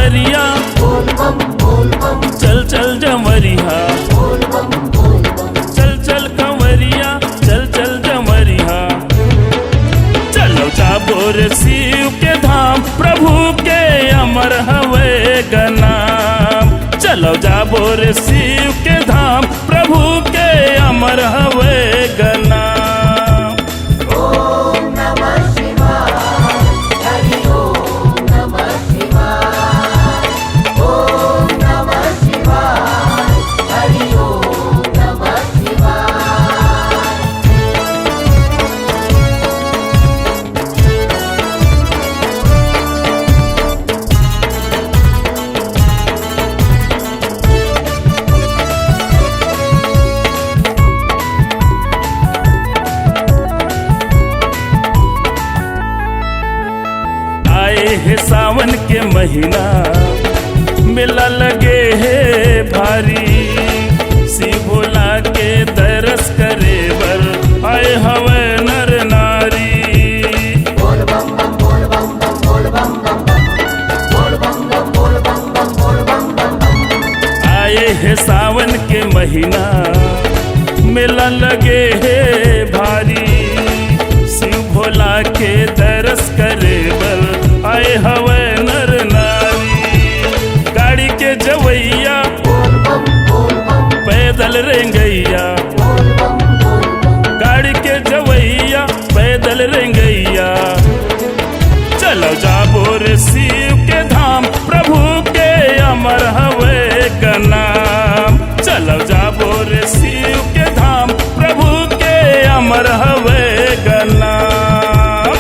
कंवरिया चल चल जमरिया चल चल कंवरिया चल चल जमरिया चलो जाबो रे शिव के धाम प्रभु के अमर हवे गनाम चलो जाबो रे शिव के धाम प्रभु के अमर हवे गनाम है सावन के महीना मेला लगे है भारी शिव भोला के दरस करे बर आए हवे नर नारी आए है सावन के महीना मेला लगे है भारी शिव भोला के दरस करे बर आए हवे नर नारी गाड़ी के जवैया पैदल रेंगैया गाड़ी के जवैया पैदल रेंगैया चलो जाबो रे शिव के धाम प्रभु के अमर हवे गनाम चलो जाबो रे शिव के धाम प्रभु के अमर हवे गनाम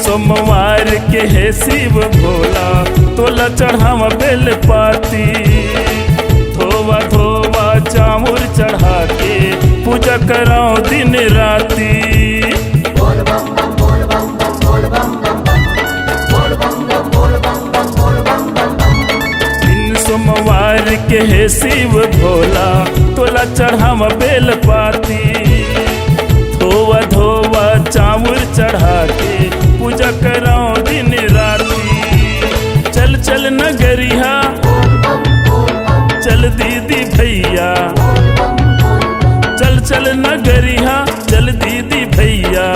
सोमवार के है शिव भोला तोला चढ़ावा बेल पाती धोवा धोवा चामुर चढ़ा के पूजा कराओ दिन राती दिन सोमवार के है शिव भोला तोला चढ़ावा बेल पाती धोवा धोवा चामुर चढ़ा के पूजा कराओ दिन राती चल चल नगरिया चल दीदी भैया चल चल नगरिया चल दीदी भैया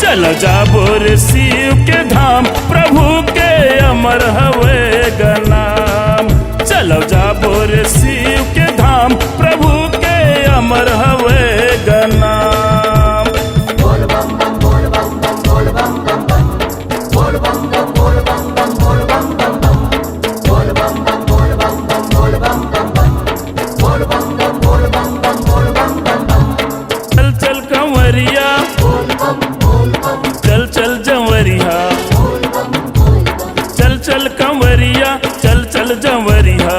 चल जाबो रे शिव के धाम प्रभु के अमर हवे गनाम चलो जाबो रे शिव के धाम प्रभु के अमर हवे गनाम चल चल कंवरिया चल चल जंवरिया चल चल कंवरिया चल चल जंवरिया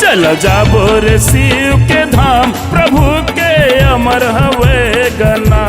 चल जाबो रे शिव के धाम प्रभु के अमर हवे गनाम